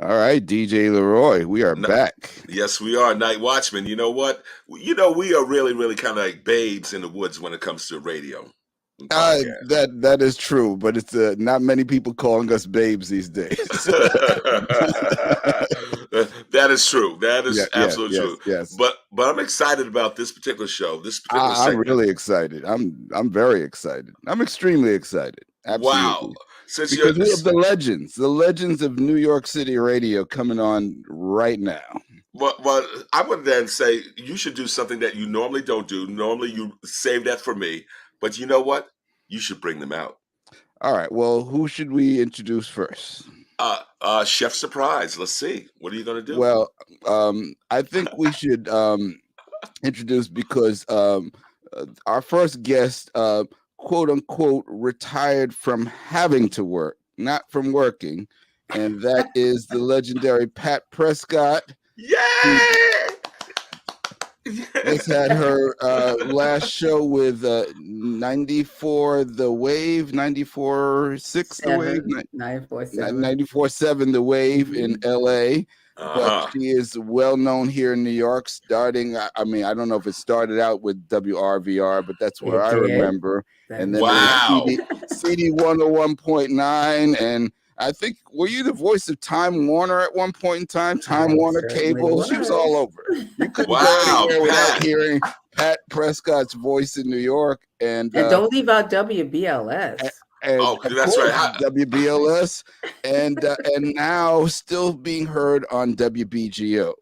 All right, DJ LeRoy, we are back. Yes, we are. Night Watchman. You know what? We are really, really kind of like babes in the woods when it comes to radio. That is true, but it's not many people calling us babes these days. That is true. That is absolutely true. Yes. But I'm excited about this particular show. This particular I'm really excited. I'm very excited. I'm extremely excited. Absolutely. Wow. Because we have the legends of New York City radio coming on right now. Well, I would then say you should do something that you normally don't do. Normally you save that for me. But you know what? You should bring them out. All right. Well, who should we introduce first? Chef Surprise. Let's see. What are you going to do? Well, I think we should introduce because our first guest, quote unquote, retired from having to work, not from working. And that is the legendary Pat Prescott. Yay! Just had her last show with 94 The Wave, 94.6 The Wave, 94.7 The Wave in LA. But she is well known here in New York, starting, I mean, I don't know if it started out with WRVR, but that's where I remember. And then CD 101.9. And I think, were you the voice of Time Warner at one point in time? Time Warner Cable? She was all over. You couldn't go anywhere without hearing Pat Prescott's voice in New York. And don't leave out WBLS. And that's right. WBLS, and now still being heard on WBGO.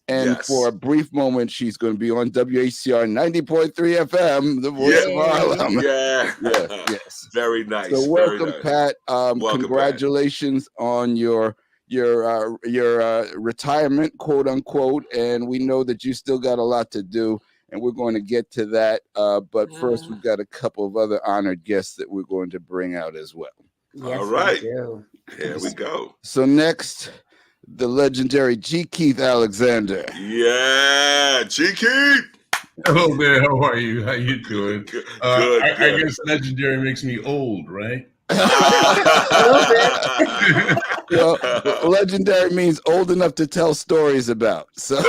And for a brief moment, she's going to be on WHCR 90.3 FM, the voice of Harlem. Yes. Very nice. So welcome, Pat. Congratulations on your retirement, quote unquote. And we know that you still got a lot to do. And we're going to get to that. But first, we've got a couple of other honored guests that we're going to bring out as well. Yes, all right. Here we go. So next, the legendary G. Keith Alexander. Yeah, G. Keith. Hello there. How are you? How you doing? Good. I guess legendary makes me old, right? Well, legendary means old enough to tell stories about. So,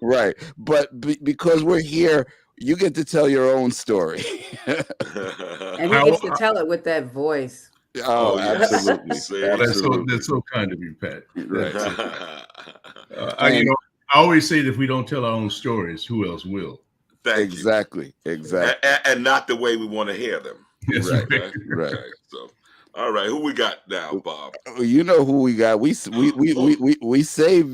right. But because we're here, you get to tell your own story. And he gets to tell it with that voice. Oh, absolutely. That's so kind of you, Pat. Right. I always say that if we don't tell our own stories, who else will? Exactly. And not the way we want to hear them. Yes, right. Okay, so, all right, who we got now, Bob? You know who we got. We saved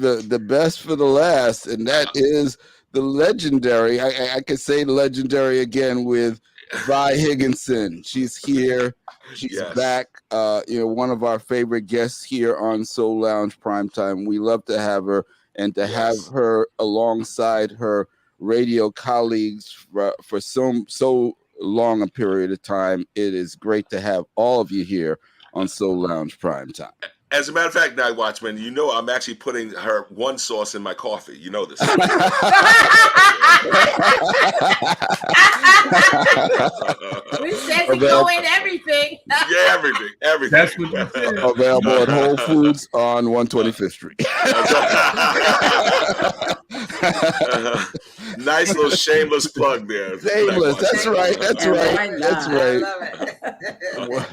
the best for the last, and that is the legendary. I could say legendary again with Rye Higginson. She's here. She's back. One of our favorite guests here on Soul Lounge Primetime. We love to have her and to have her alongside her radio colleagues for so long a period of time. It is great to have all of you here on Soul Lounge Primetime. As a matter of fact, Night Watchman, you know I'm actually putting her one sauce in my coffee. You know this. We said to go in everything. Yeah, everything. That's what you said. Available at Whole Foods on 125th Street. Nice little shameless plug there. Shameless. That's right. I love it.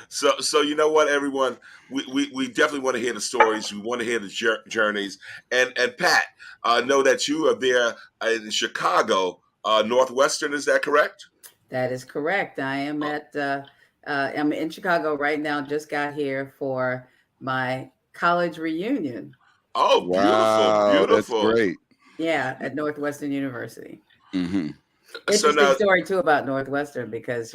So you know what, everyone, we definitely want to hear the stories. We want to hear the journeys. And Pat, know that you are there in Chicago, Northwestern. Is that correct? That is correct. I am I'm in Chicago right now. Just got here for my college reunion. Oh, beautiful! That's great. Yeah, at Northwestern University. Mm-hmm. Interesting story too about Northwestern because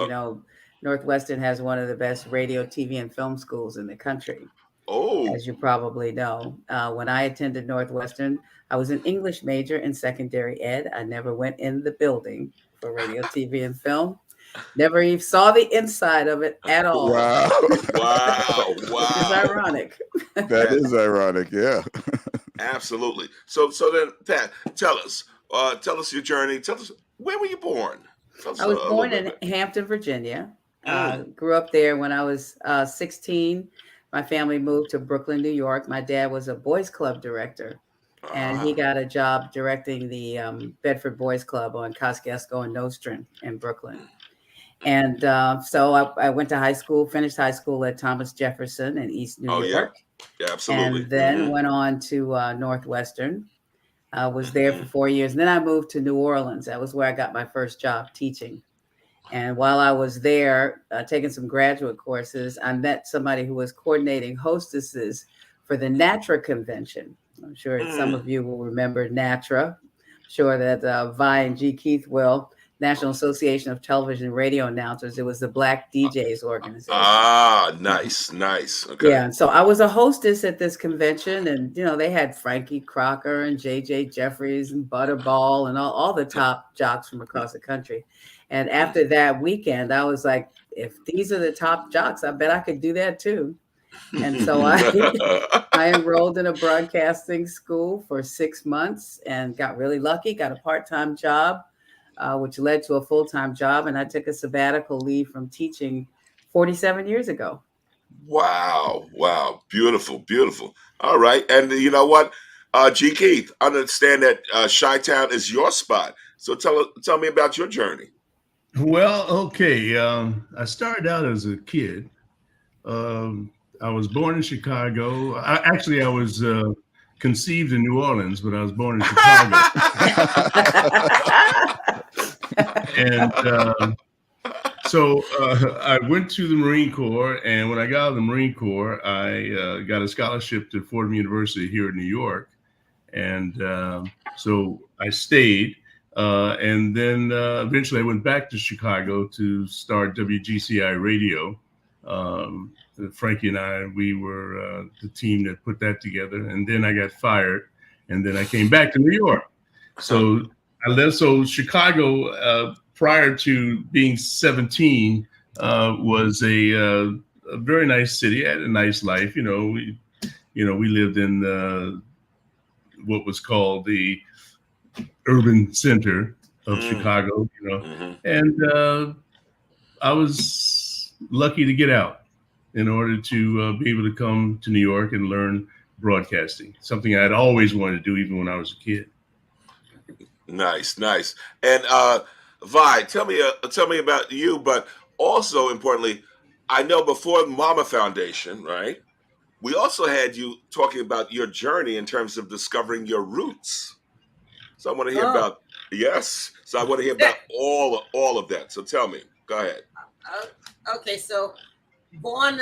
Northwestern has one of the best radio, TV, and film schools in the country. Oh, as you probably know. When I attended Northwestern, I was an English major in secondary ed. I never went in the building for radio, TV, and film. Never even saw the inside of it at all. Wow. Wow. Which is Wow. ironic. That is ironic. Yeah. Absolutely. So then, Pat, tell us your journey. Tell us, where were you born? Tell us I was a born little in bit. Hampton, Virginia. Mm. Grew up there when I was 16. My family moved to Brooklyn, New York. My dad was a boys club director, and he Ah. got a job directing the Bedford Boys Club on Kosciuszko and Nostrand in Brooklyn. And so I went to high school, finished high school at Thomas Jefferson in East New Oh yeah. York, Yeah, absolutely. and then went on to Northwestern. I was there for 4 years. And then I moved to New Orleans. That was where I got my first job teaching. And while I was there, taking some graduate courses, I met somebody who was coordinating hostesses for the NATRA convention. I'm sure some of you will remember NATRA. I'm sure that Vi and G. Keith will. National Association of Television and Radio Announcers. It was the Black DJs organization. Ah, nice. Okay. Yeah, and so I was a hostess at this convention, and they had Frankie Crocker and J.J. Jeffries and Butterball and all the top jocks from across the country. And after that weekend, I was like, if these are the top jocks, I bet I could do that too. And so I enrolled in a broadcasting school for 6 months and got really lucky, got a part-time job, which led to a full-time job. And I took a sabbatical leave from teaching 47 years ago. Wow. Beautiful. All right. And you know what? G. Keith, I understand that Chi-Town is your spot. So tell me about your journey. Well, okay. I started out as a kid. I was born in Chicago. I was conceived in New Orleans, but I was born in Chicago. And so I went to the Marine Corps, and when I got out of the Marine Corps, I got a scholarship to Fordham University here in New York. And so I stayed. And then eventually I went back to Chicago to start WGCI Radio. Frankie and I, we were the team that put that together. And then I got fired. And then I came back to New York. So I left. So Chicago, prior to being 17, was a very nice city. I had a nice life. We lived in what was called the urban center of Chicago, and I was lucky to get out in order to be able to come to New York and learn broadcasting, something I'd always wanted to do even when I was a kid. Nice. And Vi, tell me about you, but also importantly, I know before Mama Foundation, right? We also had you talking about your journey in terms of discovering your roots. So I want to hear about So I want to hear about all of that. So tell me. Go ahead. Okay, so born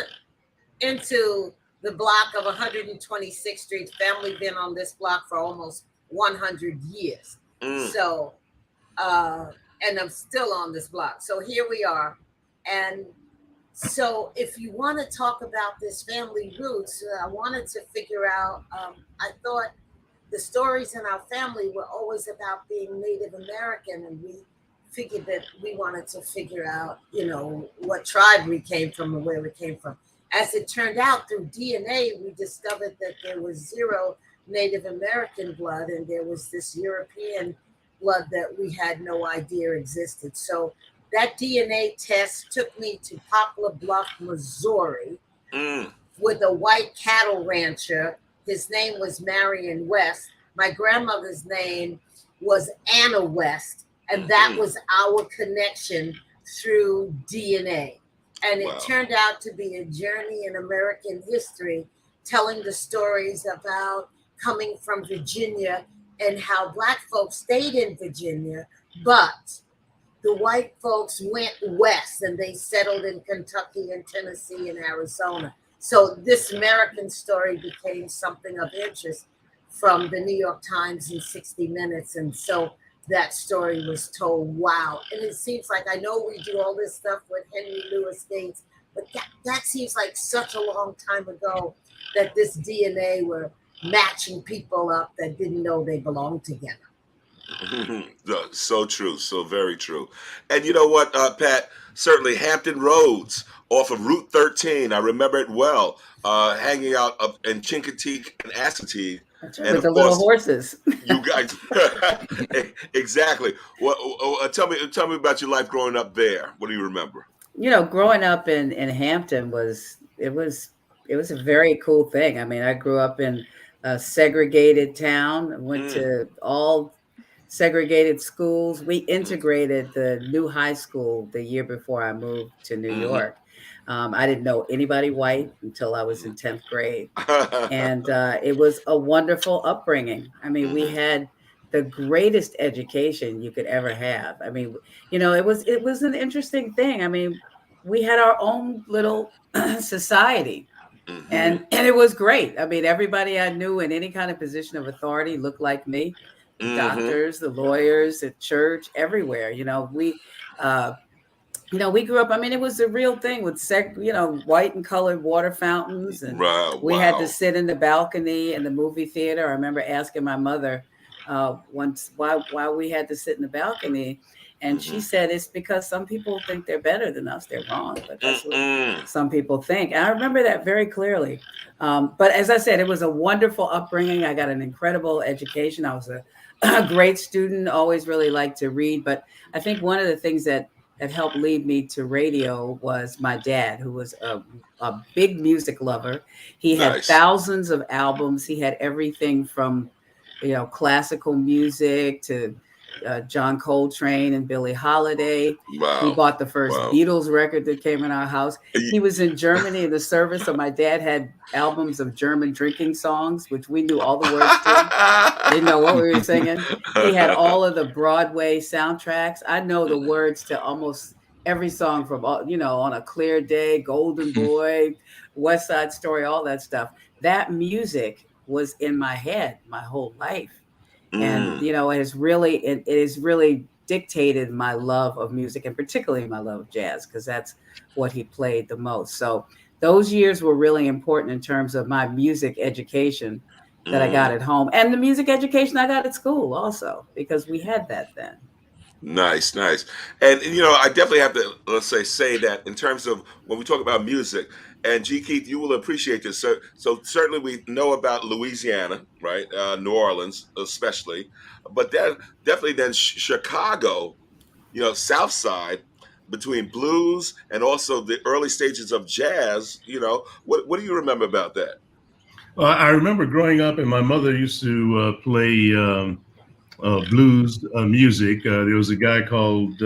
into the block of 126th Street, family been on this block for almost 100 years. So, and I'm still on this block. So here we are. And so if you want to talk about this family roots, I wanted to figure out, I thought the stories in our family were always about being Native American, and we figured that we wanted to figure out, what tribe we came from and where we came from. As it turned out, through DNA, we discovered that there was zero Native American blood, and there was this European blood that we had no idea existed. So that DNA test took me to Poplar Bluff, Missouri, with a white cattle rancher. His name was Marion West. My grandmother's name was Anna West, and that was our connection through DNA. And it turned out to be a journey in American history, telling the stories about coming from Virginia and how Black folks stayed in Virginia, but the white folks went west and they settled in Kentucky and Tennessee and Arizona. So this American story became something of interest from the New York Times in 60 Minutes. And so that story was told. Wow. And it seems like, I know we do all this stuff with Henry Louis Gates, but that seems like such a long time ago that this DNA were matching people up that didn't know they belonged together. So true. So very true. And you know what, Pat, certainly Hampton Roads off of Route 13. I remember it well, hanging out up in Chincoteague and Assateague. That's right, And with the of little course, horses. you guys, exactly. Tell me about your life growing up there. What do you remember? Growing up in Hampton was a very cool thing. I mean, I grew up in a segregated town. I went to all segregated schools. We integrated the new high school the year before I moved to New York. I didn't know anybody white until I was in 10th grade. And it was a wonderful upbringing. I mean, we had the greatest education you could ever have. I mean, it was an interesting thing. I mean, we had our own little society. And it was great. I mean, everybody I knew in any kind of position of authority looked like me. The doctors, the lawyers, at church, everywhere. We grew up. I mean, it was a real thing with white and colored water fountains, and we had to sit in the balcony in the movie theater. I remember asking my mother once why we had to sit in the balcony, and she said it's because some people think they're better than us. They're wrong, but that's what some people think. And I remember that very clearly. But as I said, it was a wonderful upbringing. I got an incredible education. I was a great student. Always really liked to read. But I think one of the things that helped lead me to radio was my dad, who was a big music lover. He had thousands of albums. He had everything from, classical music to John Coltrane and Billie Holiday. Wow. He bought the first Beatles record that came in our house. He was in Germany in the service, so my dad had albums of German drinking songs, which we knew all the words to. Didn't know what we were singing. He had all of the Broadway soundtracks. I know the words to almost every song from, On a Clear Day, Golden Boy, West Side Story, all that stuff. That music was in my head my whole life. And, it has really dictated my love of music, and particularly my love of jazz, because that's what he played the most. So those years were really important in terms of my music education that I got at home, and the music education I got at school also, because we had that then. Nice. And, I definitely have to, say that in terms of when we talk about music, and G. Keith, you will appreciate this. So certainly we know about Louisiana, right? New Orleans, especially, but definitely then Chicago, South Side, between blues and also the early stages of jazz. What do you remember about that? Well, I remember growing up, and my mother used to play blues music. There was a guy called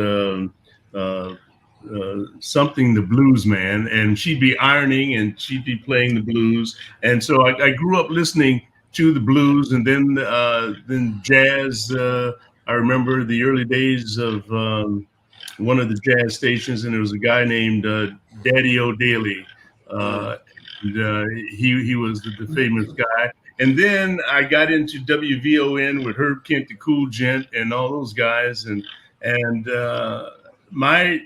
something the Blues Man, and she'd be ironing and she'd be playing the blues. And so I grew up listening to the blues, and then jazz. I remember the early days of one of the jazz stations, and there was a guy named Daddy O'Daly. He was the famous guy. And then I got into WVON with Herb Kent, the Cool Gent, and all those guys. And my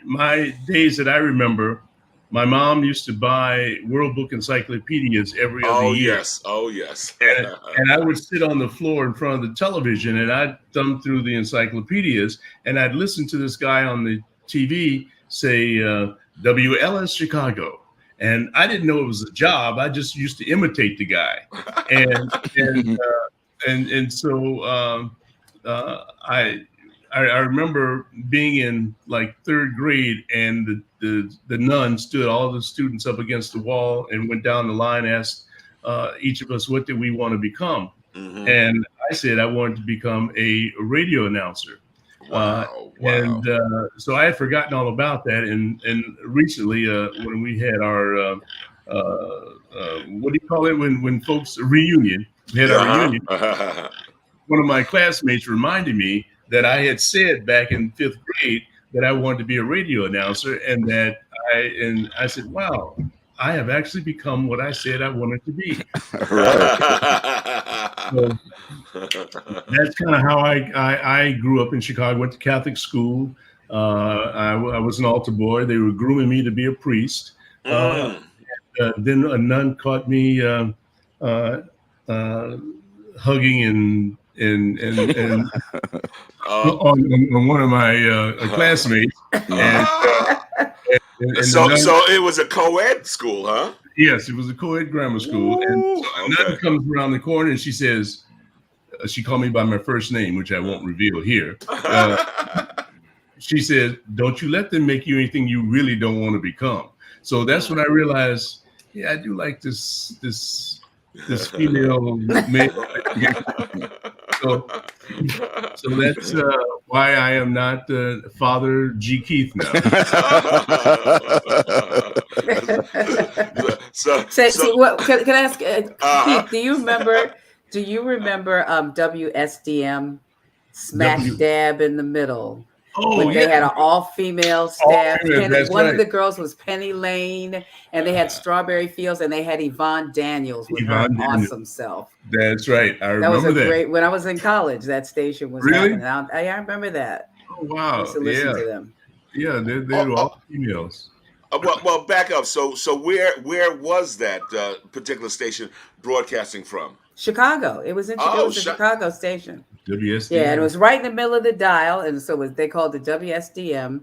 days that I remember, my mom used to buy World Book encyclopedias every other year. Oh, yes. And I would sit on the floor in front of the television, and I'd thumb through the encyclopedias, and I'd listen to this guy on the TV say WLS Chicago. And I didn't know it was a job. I just used to imitate the guy. And so I remember being in like third grade, and the nun stood all the students up against the wall and went down the line, asked each of us, what did we want to become? And I said I wanted to become a radio announcer. Wow. And so I had forgotten all about that. And recently, when we had our, what do you call it when folks reunion, we had our reunion. One of my classmates reminded me that I had said back in 5th grade that I wanted to be a radio announcer, and I said, wow, I have actually become what I said I wanted to be. So that's kind of how I grew up in Chicago. Went to Catholic school. I was an altar boy. They were grooming me to be a priest. Then a nun caught me hugging and on one of my classmates, So it was a co-ed school, huh? Yes, it was a co-ed grammar school. Ooh, and so Nun comes around the corner and she says, she called me by my first name, which I won't reveal here. She said, don't you let them make you anything you really don't want to become. So that's when I realized, yeah, I do like this female male. So that's why I am not Father G. Keith now. What can I ask? Keith, do you remember WSDM smack dab in the middle? Oh, when they had an all-female staff. One of right. the girls was Penny Lane, and they had Strawberry Fields, and they had Yvonne Daniels with her awesome self. That's right. I remember that. Great. When I was in college, that station was happening. I remember that. Oh wow! I used to listen to them. Yeah, they were all females. Well, back up. So where was that particular station broadcasting from? Chicago. It was a Chicago station. WSDM. Yeah, and it was right in the middle of the dial, and so they called it WSDM,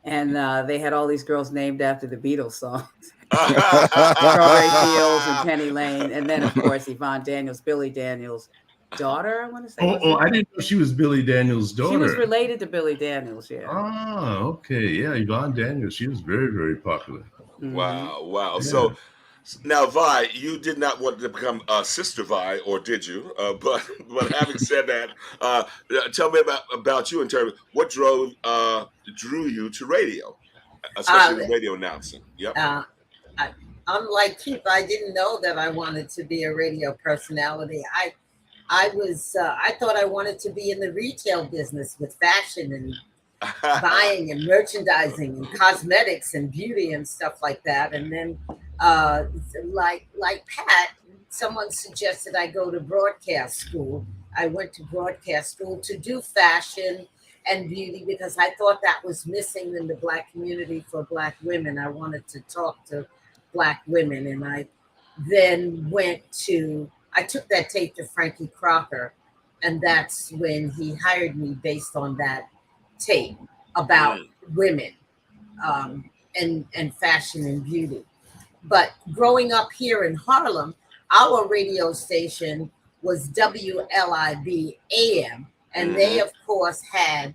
and they had all these girls named after the Beatles songs. Strawberry Fields and Penny Lane, and then of course Yvonne Daniels, Billy Daniels' daughter. I want to say. I didn't know she was Billy Daniels' daughter. She was related to Billy Daniels. Yeah. Oh, okay. Yeah, Yvonne Daniels. She was very, very popular. Mm-hmm. Wow. Yeah. So now, Vi, you did not want to become Sister Vi, or did you? But having said that, tell me about you in terms of what drew you to radio, especially radio announcing. Yep. Unlike Keith, I didn't know that I wanted to be a radio personality. I thought I wanted to be in the retail business with fashion and buying and merchandising and cosmetics and beauty and stuff like that. And then like Pat, someone suggested I go to broadcast school. I went to broadcast school to do fashion and beauty because I thought that was missing in the Black community for Black women. I wanted to talk to Black women, and I then I took that tape to Frankie Crocker, and that's when he hired me based on that tape about women and fashion and beauty. But growing up here in Harlem, our radio station was WLIB AM, and they, of course, had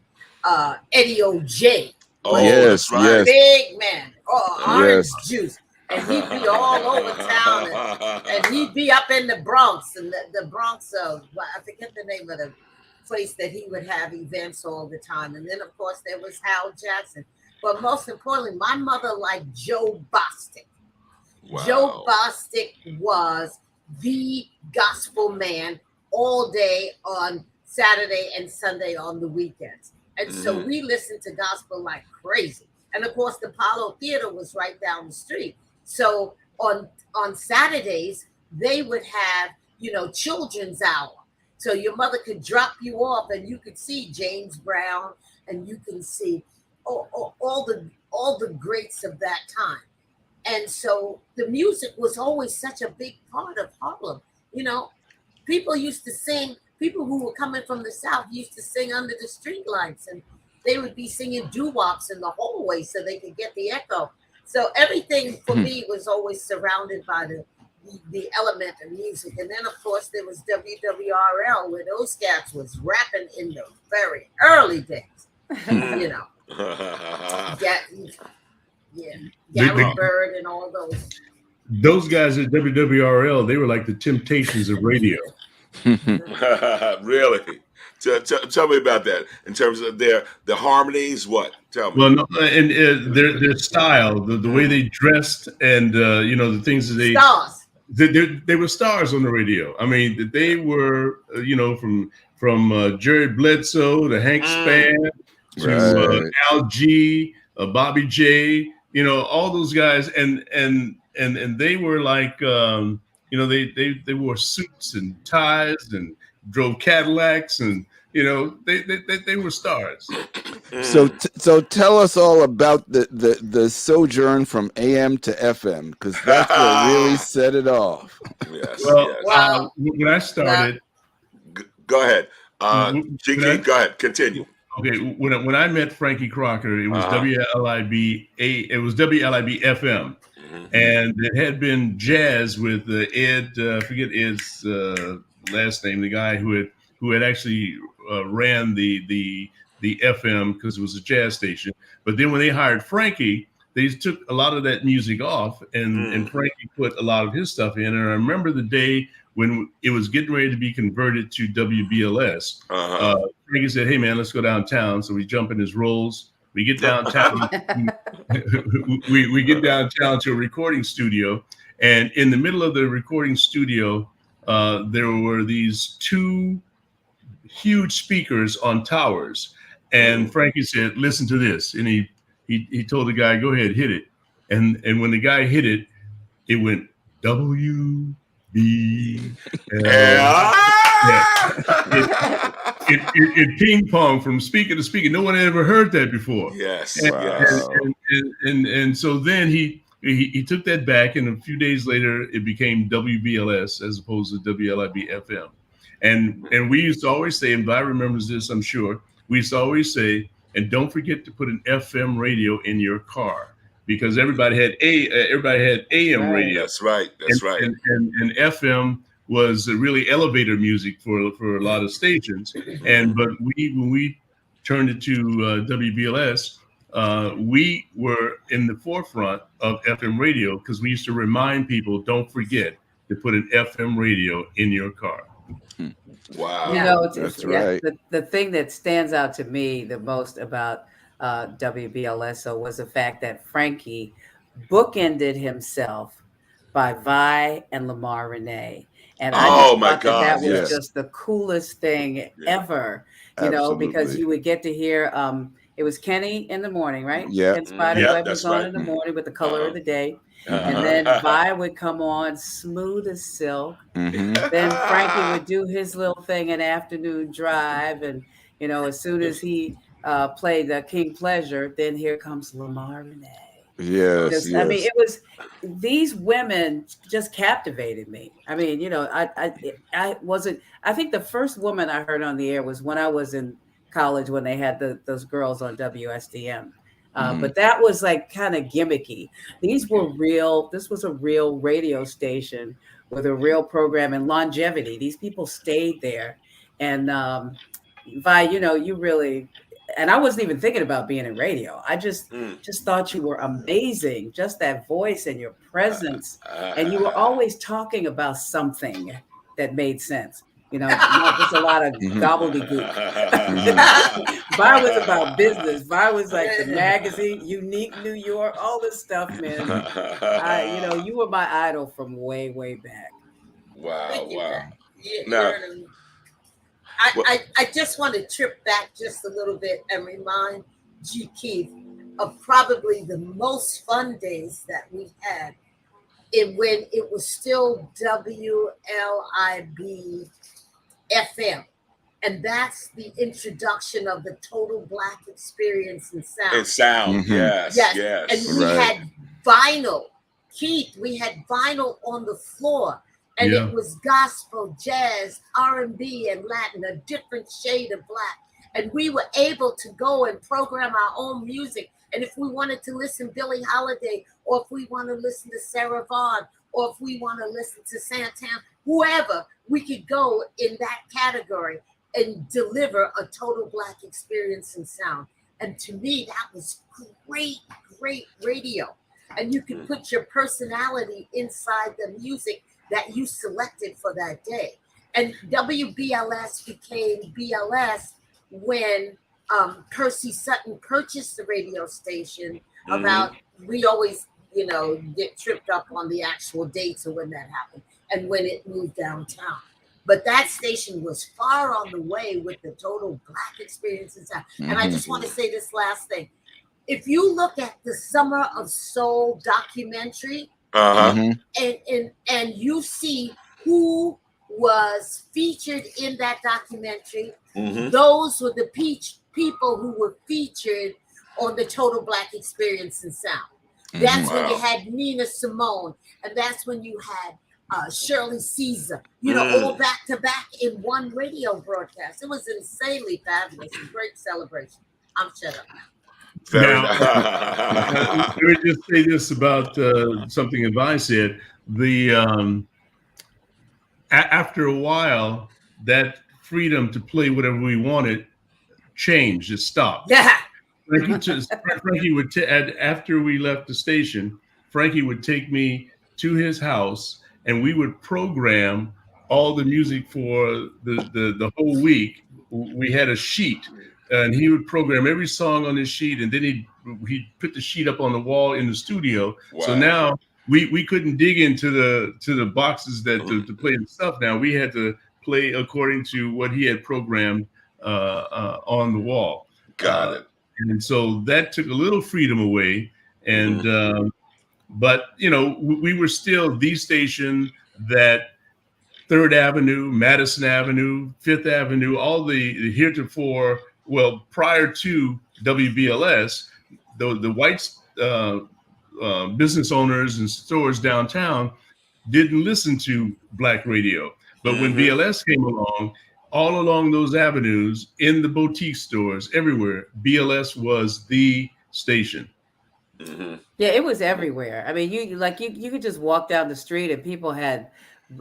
Eddie O.J. Yes. Big man, orange juice. And he'd be all over town, and he'd be up in the Bronx, and the Bronx, I forget the name of the place that he would have events all the time. And then, of course, there was Hal Jackson. But most importantly, my mother liked Joe Bostic. Wow. Joe Bostic was the gospel man all day on Saturday and Sunday on the weekends. And so we listened to gospel like crazy. And, of course, the Apollo Theater was right down the street. So on Saturdays, they would have, children's hour. So your mother could drop you off and you could see James Brown and you can see all the greats of that time. And so the music was always such a big part of Harlem. People used to sing, people who were coming from the South used to sing under the streetlights, and they would be singing doo-wops in the hallway so they could get the echo. So everything for me was always surrounded by the element of music. And then, of course, there was WWRL, where those cats was rapping in the very early days. Gary Bird and all those. Those guys at WWRL, they were like the Temptations of radio. Really? Tell me about that in terms of the harmonies. What? Tell me. Well, no, and their style, the way they dressed, and the things that stars. They were stars on the radio. I mean, they were from Jerry Bledsoe to Hank Spann to Al G, Bobby J. All those guys, and they were like they wore suits and ties and drove Cadillacs, and they were stars. So tell us all about the sojourn from AM to FM, because that's what really set it off. Yes. Well, when I started, go ahead. Jiggy, go ahead. Continue. Okay, when I met Frankie Crocker, it was WLIB FM, and it had been jazz with Ed. I forget Ed's last name. The guy who had actually ran the FM because it was a jazz station. But then when they hired Frankie, they took a lot of that music off, and Frankie put a lot of his stuff in. And I remember the day when it was getting ready to be converted to WBLS. Frankie said, "Hey man, let's go downtown." So we jump in his Rolls. We get downtown. we get downtown to a recording studio, and in the middle of the recording studio, there were these two huge speakers on towers. And Frankie said, "Listen to this," and he told the guy, "Go ahead, hit it." And when the guy hit it, it went WBLS. It ping pong from speaker to speaker. No one had ever heard that before. Yes. And so then he took that back, and a few days later it became WBLS as opposed to WLIB FM. And we used to always say, and Vi remembers this, I'm sure, we used to always say, and don't forget to put an FM radio in your car, because everybody had AM radio. That's right. And FM was really elevator music for a lot of stations. But when we turned it to WBLS, we were in the forefront of FM radio, because we used to remind people, don't forget to put an FM radio in your car. Wow. You know, That's right. The thing that stands out to me the most about WBLS was the fact that Frankie bookended himself by Vi and Lamar Renee. And I just thought that was just the coolest thing ever, you know, because you would get to hear, it was Kenny in the morning, right? Yeah. Ken Spiderweb was on in the morning with the color of the day. And then Vi would come on smooth as silk. Then Frankie would do his little thing in Afternoon Drive. And, you know, as soon as he played the King Pleasure, then here comes Lamar Renee. Yes. I mean, it was, these women just captivated me. I mean, you know, I think the first woman I heard on the air was when I was in college, when they had those girls on WSDM. But that was like kind of gimmicky. These were real. This was a real radio station with a real program and longevity. These people stayed there. And Vi, you know, you really, and I wasn't even thinking about being in radio. I just thought you were amazing. Just that voice and your presence. And you were always talking about something that made sense. You know, not just a lot of gobbledygook. Vi was about business. Vi was like the magazine, Unique New York, all this stuff, man. You know, you were my idol from way, way back. Wow. I just want to trip back just a little bit and remind G. Keith of probably the most fun days that we had when it was still WLIB FM. And that's the introduction of the total Black experience in sound. Yes. And we had vinyl. Keith, we had vinyl on the floor. And it was gospel, jazz, R&B, and Latin, a different shade of Black. And we were able to go and program our own music. And if we wanted to listen to Billie Holiday, or if we want to listen to Sarah Vaughan, or if we want to listen to Santana, whoever, we could go in that category and deliver a total Black experience in sound. And to me, that was great radio. And you could put your personality inside the music that you selected for that day. And WBLS became BLS when Percy Sutton purchased the radio station. We always, you know, get tripped up on the actual dates of when that happened and when it moved downtown. But that station was far on the way with the total Black experience in sound. And I just want to say this last thing. If you look at the Summer of Soul documentary, and you see who was featured in that documentary, those were the people who were featured on the total Black experience in sound. That's when you had Nina Simone, and that's when you had Shirley Caesar, you know, all back to back in one radio broadcast. It was insanely fabulous, a great celebration. I'm shut up now. Let me just say this about something that Vi said. After a while, that freedom to play whatever we wanted changed. It stopped. Yeah. Frankie would after we left the station, Frankie would take me to his house, and we would program all the music for the whole week. We had a sheet, and he would program every song on his sheet, and then he'd put the sheet up on the wall in the studio. Wow. So now we couldn't dig into the boxes to play the stuff. Now we had to play according to what he had programmed on the wall. Got it. And so that took a little freedom away. And but you know, we were still the station that 3rd Avenue, Madison Avenue, 5th Avenue, all the heretofore, well, prior to WBLS, the whites business owners and stores downtown didn't listen to black radio. But when BLS came along, all along those avenues, in the boutique stores, everywhere, BLS was the station. Yeah, it was everywhere. I mean, you could just walk down the street and people had,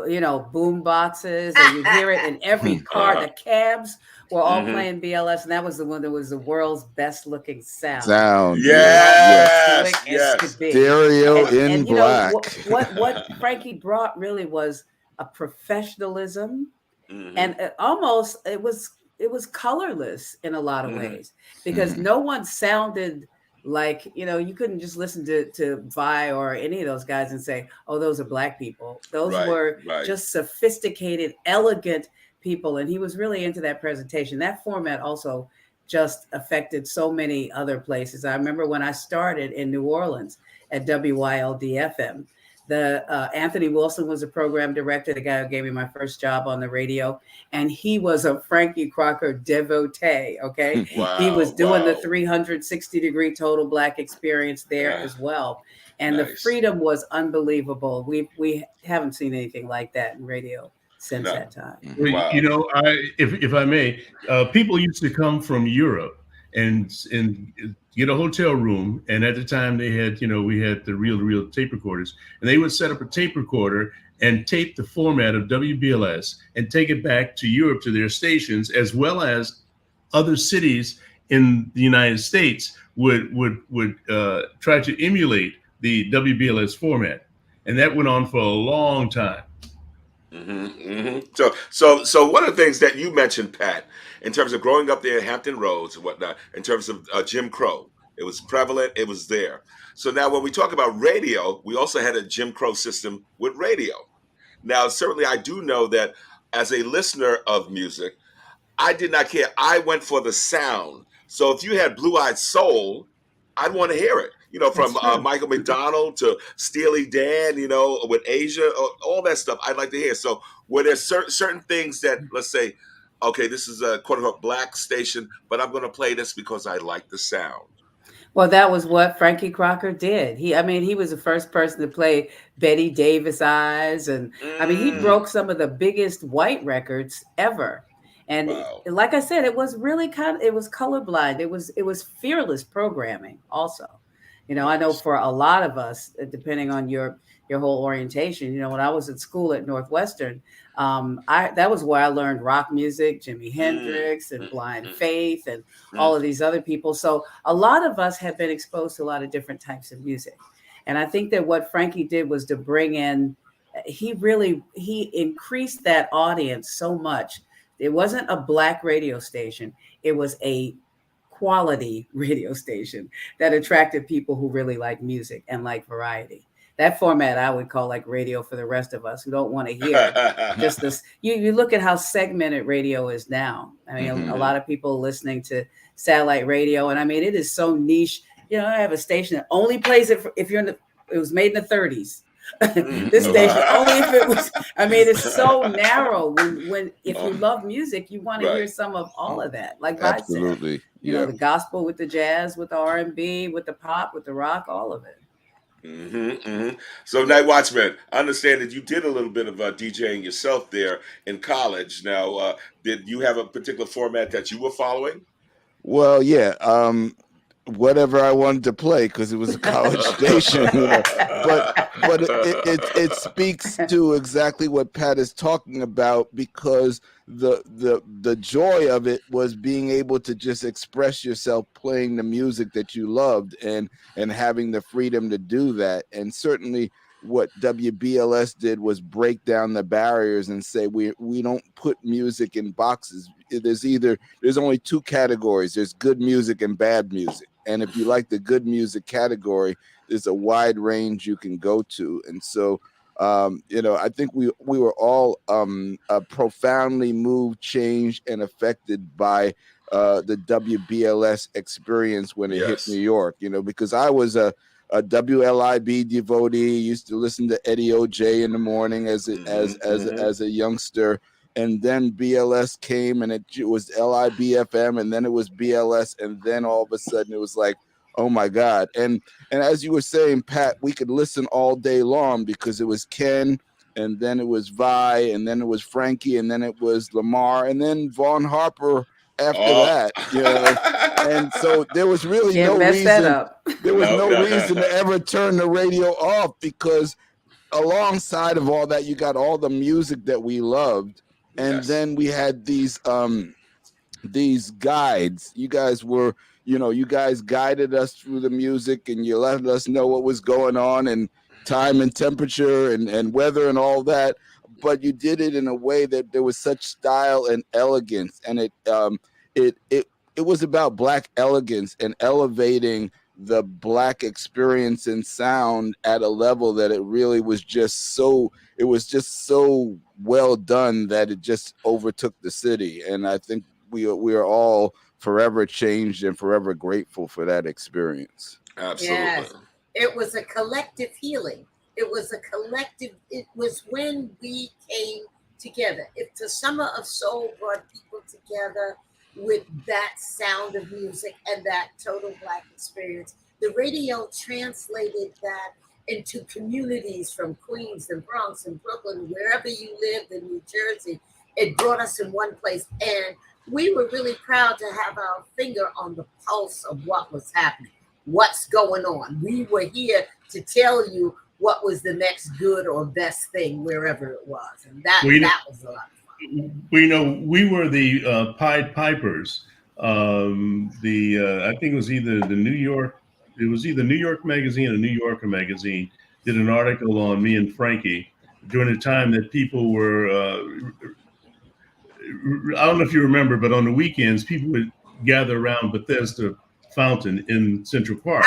you know, boom boxes, and you hear it in every car. The cabs were all playing BLS, and that was the one that was the world's best looking sound. Yes. Stereo in black. What Frankie brought really was a professionalism, and almost it was colorless in a lot of ways, because no one sounded like, you know, you couldn't just listen to Vi or any of those guys and say, oh, those are black people. Those were just sophisticated, elegant people. And he was really into that presentation. That format also just affected so many other places. I remember when I started in New Orleans at WYLD-FM, Anthony Wilson was a program director, the guy who gave me my first job on the radio, and he was a Frankie Crocker devotee. Okay, he was doing the 360-degree total black experience there as well, and the freedom was unbelievable. We haven't seen anything like that in radio since that time. You know, if I may, people used to come from Europe and get a hotel room, and at the time they had, you know, we had the reel-to-reel tape recorders, and they would set up a tape recorder and tape the format of WBLS and take it back to Europe to their stations, as well as other cities in the United States would try to emulate the WBLS format, and that went on for a long time. So one of the things that you mentioned, Pat, in terms of growing up there in Hampton Roads and whatnot, in terms of Jim Crow, it was prevalent, it was there. So now when we talk about radio, we also had a Jim Crow system with radio. Now, certainly I do know that as a listener of music, I did not care. I went for the sound. So if you had Blue Eyed Soul, I'd want to hear it. You know, from Michael McDonald to Steely Dan, you know, with Asia, all that stuff I'd like to hear. So were there certain things that, let's say, okay, this is a quote-unquote black station, but I'm going to play this because I like the sound? Well, that was what Frankie Crocker did. He was the first person to play Betty Davis Eyes. And I mean, he broke some of the biggest white records ever. And like I said, it was really it was colorblind. It was fearless programming also. You know, I know for a lot of us, depending on your whole orientation, you know, when I was at school at Northwestern, that was where I learned rock music, Jimi Hendrix and Blind Faith and all of these other people. So a lot of us have been exposed to a lot of different types of music. And I think that what Frankie did was to bring in, he increased that audience so much. It wasn't a black radio station. It was a quality radio station that attracted people who really like music and like variety. That format I would call like radio for the rest of us who don't want to hear just this. You look at how segmented radio is now. I mean, a lot of people listening to satellite radio, and I mean, it is so niche. You know, I have a station that only plays it if you're it was made in the 30s. This station only if it was. I mean, it's so narrow. When if you love music, you want to hear some of all of that. Like absolutely, you know, the gospel with the jazz, with the R&B, with the pop, with the rock, all of it. So, Night Watchman, I understand that you did a little bit of DJing yourself there in college. Now, did you have a particular format that you were following? Well, yeah, whatever I wanted to play because it was a college station, But it speaks to exactly what Pat is talking about, because the joy of it was being able to just express yourself playing the music that you loved, and having the freedom to do that. And certainly what WBLS did was break down the barriers and say we don't put music in boxes. There's only two categories. There's good music and bad music. And if you like the good music category, there's a wide range you can go to. And so I think we were all profoundly moved, changed, and affected by the WBLS experience when it hit New York, because I was a WLIB devotee, used to listen to Eddie OJ in the morning as a youngster. And then BLS came, and it was LIBFM, and then it was BLS, and then all of a sudden it was like, oh my God. And as you were saying, Pat, we could listen all day long because it was Ken, and then it was Vi, and then it was Frankie, and then it was Lamar, and then Vaughn Harper after that, And so there was really no reason. There was no reason to ever turn the radio off, because alongside of all that, you got all the music that we loved. And then we had these guides. You guys were, you guys guided us through the music, and you let us know what was going on, and time and temperature and weather and all that. But you did it in a way that there was such style and elegance, and it was about Black elegance and elevating the Black experience and sound at a level that it really was just so well done that it just overtook the city. And I think we are all forever changed and forever grateful for that experience. Absolutely. Yes. It was a collective healing. It was when we came together. If the Summer of Soul brought people together with that sound of music and that total Black experience, the radio translated that into communities from Queens and Bronx and Brooklyn, wherever you lived in New Jersey. It brought us in one place, and we were really proud to have our finger on the pulse of what was happening, what's going on. We were here to tell you what was the next good or best thing wherever it was, and that was a lot of fun. We were the Pied Pipers. I think it was either New York Magazine or New Yorker Magazine did an article on me and Frankie during the time that people were, I don't know if you remember, but on the weekends, people would gather around Bethesda Fountain in Central Park.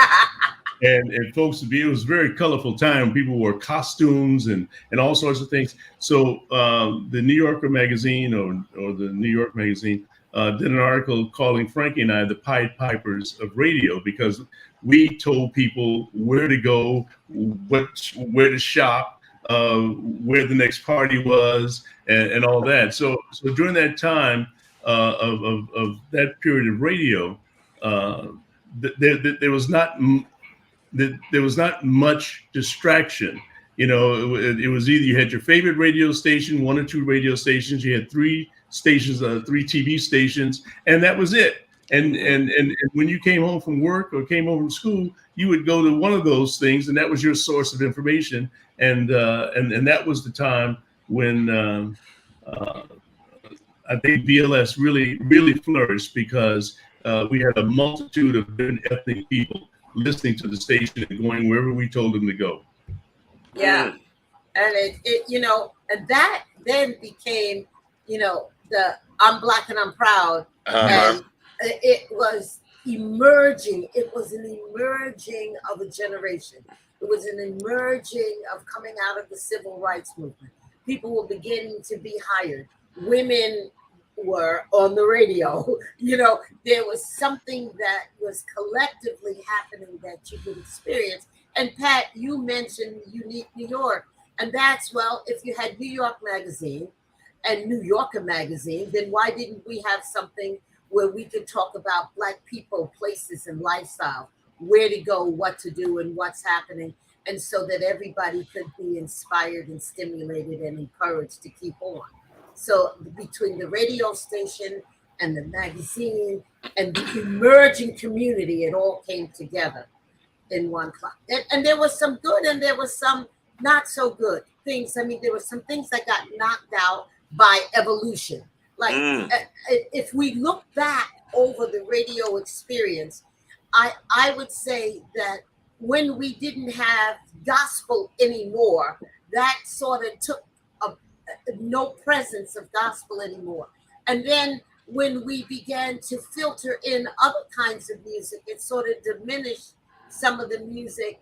And folks it was a very colorful time. People wore costumes and all sorts of things. So the New Yorker magazine or the New York magazine did an article calling Frankie and I the Pied Pipers of radio, because we told people where to go, where to shop, where the next party was, and all that. So during that time of that period of radio, there was not much distraction. It was either you had your favorite radio station, one or two radio stations, you had three stations, three TV stations, and that was it. And when you came home from work or came home from school, you would go to one of those things, and that was your source of information. And that was the time when I think BLS really flourished, because we had a multitude of different ethnic people listening to the station and going wherever we told them to go. Yeah. And and that then became, the I'm Black and I'm Proud. And it was emerging. It was an emerging of a generation. It was an emerging of coming out of the civil rights movement. People were beginning to be hired. Women were on the radio. There was something that was collectively happening that you could experience. And Pat, you mentioned Unique New York. And that's, if you had New York Magazine and New Yorker Magazine, then why didn't we have something where we could talk about Black people, places, and lifestyle, where to go, what to do, and what's happening? and so that everybody could be inspired and stimulated and encouraged to keep on. So between the radio station and the magazine and the emerging community, it all came together in one clock. And there was some good and there was some not so good things. I mean, there were some things that got knocked out by evolution. Like if we look back over the radio experience, I would say that when we didn't have gospel anymore, that sort of took no presence of gospel anymore. And then when we began to filter in other kinds of music, it sort of diminished some of the music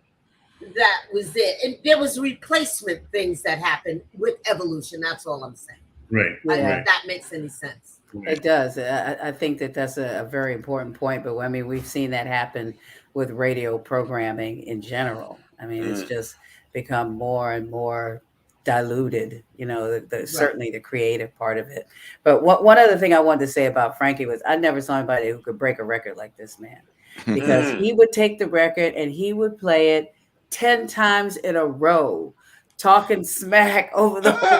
that was there. And there was replacement things that happened with evolution. That's all I'm saying. Right. If that makes any sense. It does. I think that's a very important point. But I mean, we've seen that happen with radio programming in general. I mean, it's just become more and more diluted, you know, certainly the creative part of it. But one other thing I wanted to say about Frankie was I never saw anybody who could break a record like this man, because he would take the record and he would play it 10 times in a row, talking smack over the whole thing.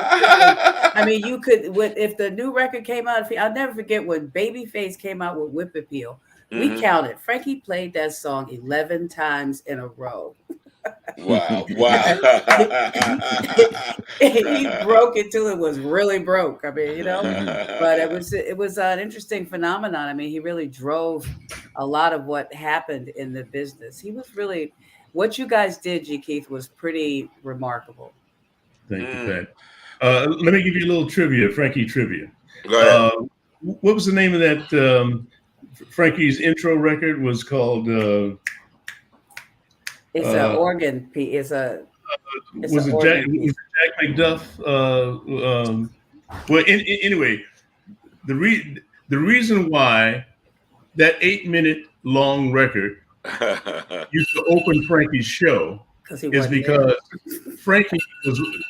I mean, you could, if the new record came out, I'll never forget when Babyface came out with Whip Appeal. We counted. Frankie played that song 11 times in a row. Wow. He broke it till it was really broke. I mean, you know, but it was an interesting phenomenon. I mean, he really drove a lot of what happened in the business. He was really, what you guys did, G. Keith, was pretty remarkable. Thank you, Pat. Let me give you a little trivia, Frankie trivia. Go ahead. What was the name of that? Frankie's intro record was called. It's an organ piece. Was it Jack McDuff? Well, anyway, the reason why that 8-minute long record used to open Frankie's show is because Frankie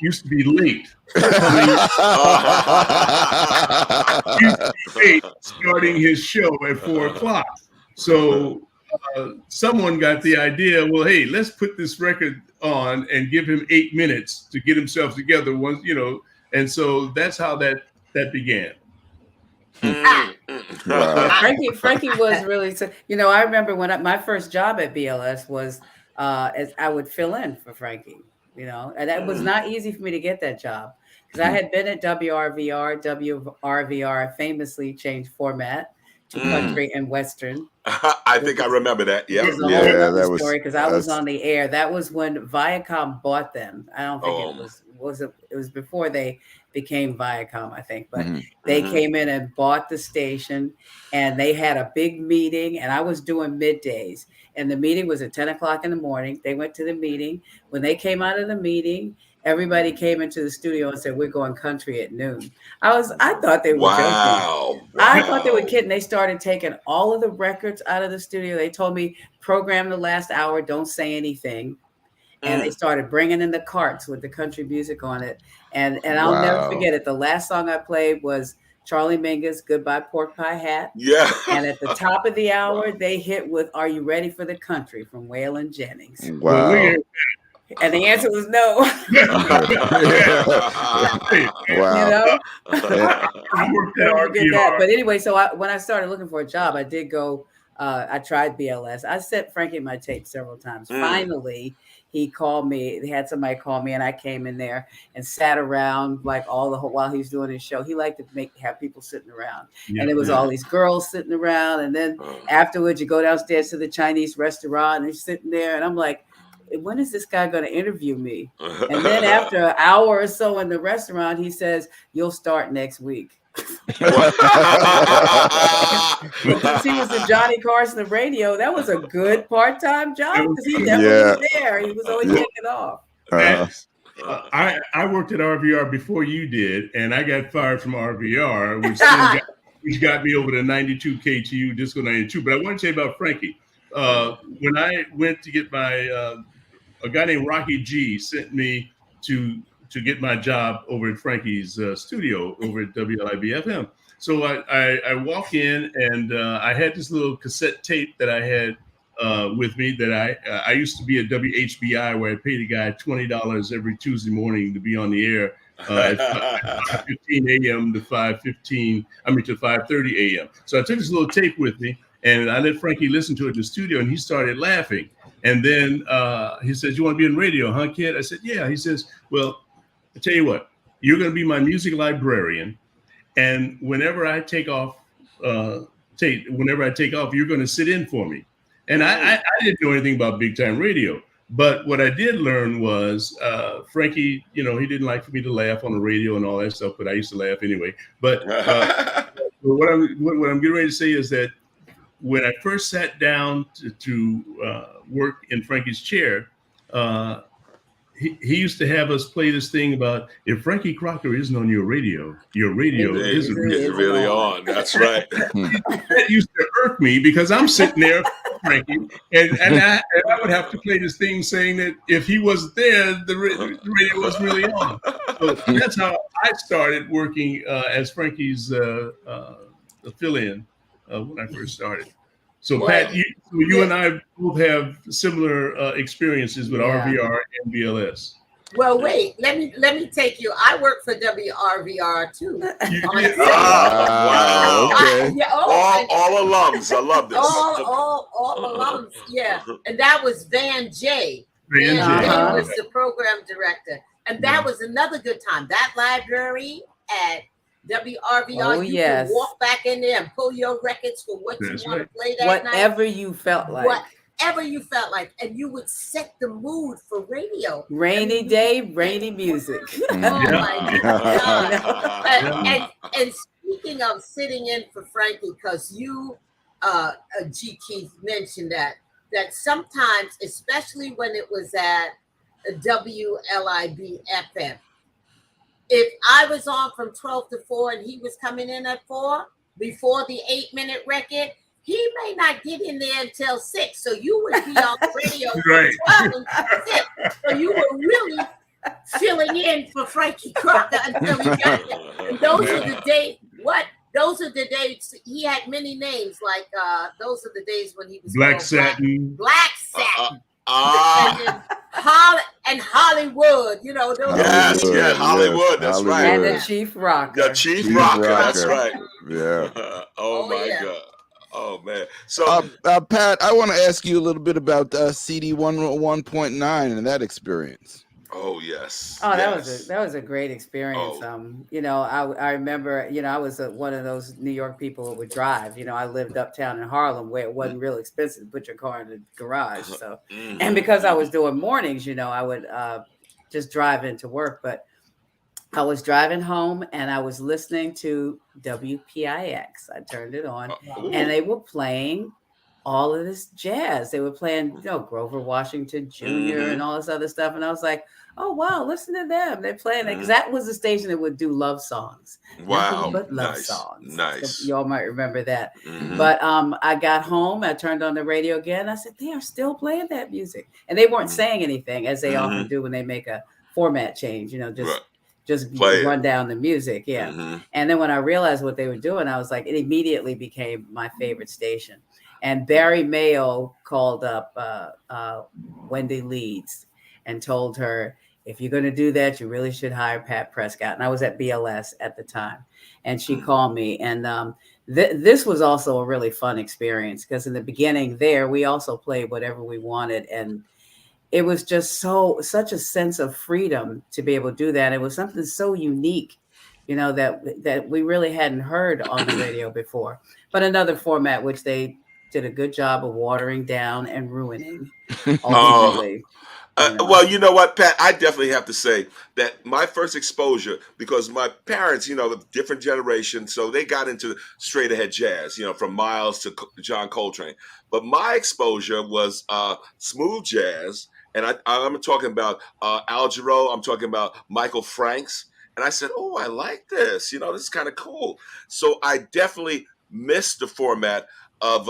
used to be late. Starting his show at 4:00. So someone got the idea, well, hey, let's put this record on and give him 8 minutes to get himself together once, you know, and so that's how that began. Frankie was really, you know, I remember when my first job at BLS was as I would fill in for Frankie, you know, and that was not easy for me to get that job because I had been at WRVR. WRVR famously changed format to country and Western. I think I remember that. Yeah, that was story because I was on the air. That was when Viacom bought them. I don't think it was before they became Viacom, I think, but they came in and bought the station, and they had a big meeting, and I was doing middays, and the meeting was at 10 o'clock in the morning. They went to the meeting. When they came out of the meeting, everybody came into the studio and said, "We're going country at noon." I thought they were joking. I thought they were kidding. They started taking all of the records out of the studio. They told me, program the last hour, don't say anything. And they started bringing in the carts with the country music on it. And I'll never forget it. The last song I played was Charlie Mingus, Goodbye Pork Pie Hat. Yeah. And at the top of the hour, they hit with Are You Ready for the Country from Waylon Jennings. Wow. And the answer was no. Wow. You know? But anyway, so when I started looking for a job, I did go, I tried BLS. I sent Frankie my tape several times. Finally, he called me. They had somebody call me, and I came in there and sat around like while he was doing his show. He liked to have people sitting around, and it was all these girls sitting around. And then afterwards, you go downstairs to the Chinese restaurant, and they're sitting there, and I'm like, when is this guy going to interview me? And then after an hour or so in the restaurant, he says, "You'll start next week." Because he was the Johnny Carson of radio, that was a good part-time job because he never was there. He was always taking off. I worked at RVR before you did, and I got fired from RVR, which got me over to 92 KTU, Disco 92. But I want to say about Frankie. When I went to get my, a guy named Rocky G sent me to get my job over at Frankie's studio over at WLIB-FM. So I walk in, and I had this little cassette tape that I had with me that I used to be at WHBI, where I paid a guy $20 every Tuesday morning to be on the air at 5:15 a.m. to 5:30 a.m. So I took this little tape with me, and I let Frankie listen to it in the studio, and he started laughing. And then he says, "You want to be in radio, huh, kid?" I said, "Yeah." He says, "Well, I tell you what, you're going to be my music librarian, and whenever I take off, you're going to sit in for me." And I didn't know anything about big time radio, but what I did learn was Frankie, he didn't like for me to laugh on the radio and all that stuff, but I used to laugh anyway. But what I'm getting ready to say is that when I first sat down to work in Frankie's chair, he used to have us play this thing about, if Frankie Crocker isn't on your radio isn't really on. That's right. That used to irk me because I'm sitting there, Frankie, and I would have to play this thing saying that if he wasn't there, the radio wasn't really on. So that's how I started working as Frankie's fill-in when I first started. So Pat, you and I both have similar experiences with RVR and BLS. Well, wait. Let me take you. I work for WRVR too. Wow. Okay. All alums. I love this. All alums. Yeah, and that was Van J. Van J was the program director, and that was another good time. That library at WRVR, you can walk back in there and pull your records for what you want to play that night. Whatever you felt like. Whatever you felt like. And you would set the mood for radio. Rainy day, rainy music. Oh my God. And speaking of sitting in for Frankie, because you, G. Keith, mentioned that sometimes, especially when it was at WLIB FM, if I was on from 12 to 4 and he was coming in at 4 before the 8-minute record, he may not get in there until 6. So you would be on the radio from 12 until 6. So you were really filling in for Frankie Crocker until he got there. And those are the days. Those are the days. He had many names. Like those are the days when he was Black Satin. Black Satin. And Hollywood, those Hollywood, that's right. And the Chief Rocker. The Chief Rocker, that's right. Yeah. Oh my God. Oh man. So Pat, I want to ask you a little bit about CD 101.9 and that experience. Oh yes. Oh, that was a great experience. I remember, I was one of those New York people who would drive. I lived uptown in Harlem where it wasn't real expensive to put your car in the garage. So, and because I was doing mornings, I would just drive into work. But I was driving home and I was listening to WPIX. I turned it on and they were playing all of this jazz. They were playing, Grover Washington Jr. and all this other stuff. And I was like, oh, wow, listen to them. They're playing it. Because that was the station that would do love songs. Wow. But love songs. Nice. So y'all might remember that. But I got home. I turned on the radio again. I said, they are still playing that music. And they weren't saying anything, as they often do when they make a format change, just run down the music. Yeah. And then when I realized what they were doing, I was like, it immediately became my favorite station. And Barry Mayo called up Wendy Leeds and told her, if you're going to do that, you really should hire Pat Prescott. And I was at BLS at the time. And she called me. And this was also a really fun experience because in the beginning there, we also played whatever we wanted. And it was just such a sense of freedom to be able to do that. It was something so unique, that we really hadn't heard on the radio before. But another format which they did a good job of watering down and ruining. Ultimately. Well, you know what, Pat? I definitely have to say that my first exposure, because my parents, different generation, so they got into straight ahead jazz, from Miles to John Coltrane. But my exposure was smooth jazz, and I'm talking about Al Jarreau, I'm talking about Michael Franks, and I said, oh, I like this. This is kind of cool. So I definitely missed the format of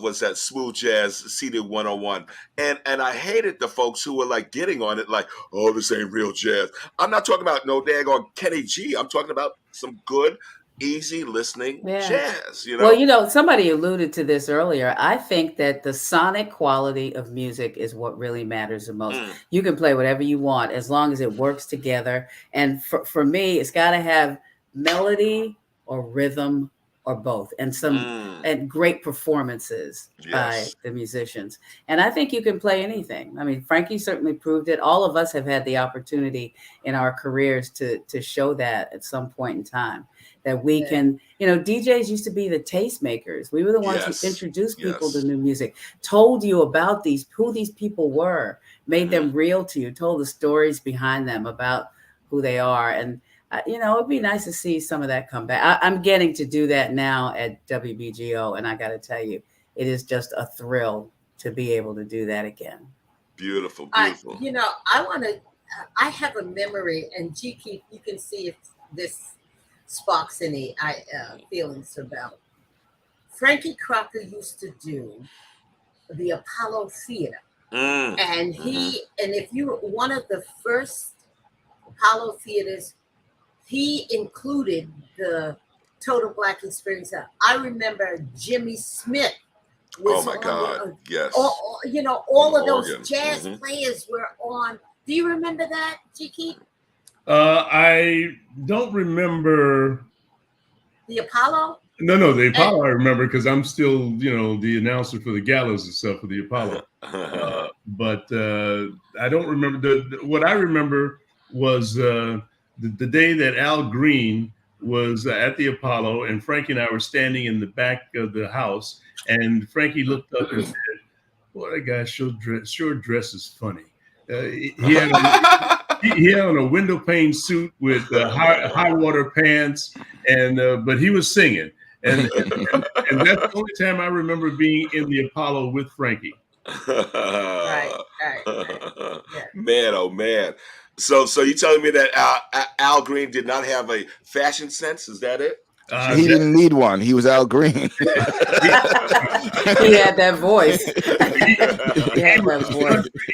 what's that, smooth jazz CD 101, and I hated the folks who were like getting on it like, oh, this ain't real jazz. I'm not talking about no daggone Kenny G. I'm talking about some good easy listening Yeah. jazz. You know. Well, you know, somebody alluded to this earlier. I think that the sonic quality of music is what really matters the most. You can play whatever you want as long as it works together. And for me, it's got to have melody or rhythm or both, and some and great performances by the musicians. And I think you can play anything. I mean, Frankie certainly proved it. All of us have had the opportunity in our careers to show that at some point in time, that we can, you know, DJs used to be the tastemakers. We were the ones who introduced people to new music, told you about who these people were, made them real to you, told the stories behind them about who they are. And you know, it'd be nice to see some of that come back. I'm getting to do that now at WBGO, and I got to tell you, it is just a thrill to be able to do that again. Beautiful. You know, I have a memory, and G-Keep, you can see if this sparks any feelings about. Frankie Crocker used to do the Apollo Theater, and and if you were one of the first Apollo theaters, he included the Total Black Experience. I remember Jimmy Smith was yes. You know, all of those jazz players were on. Do you remember that, G-Keep? I don't remember. The Apollo? No, the Apollo I remember because I'm still, you know, the announcer for the galas and stuff for the Apollo. But I don't remember. What I remember was the day that Al Green was at the Apollo, and Frankie and I were standing in the back of the house, and Frankie looked up and said, "Boy, that guy sure dresses funny." He had on a window pane suit with high water pants, and but he was singing, and that's the only time I remember being in the Apollo with Frankie. Right. Man, oh man. So you telling me that Al Green did not have a fashion sense? Is that it? He didn't need one. He was Al Green. He had that voice.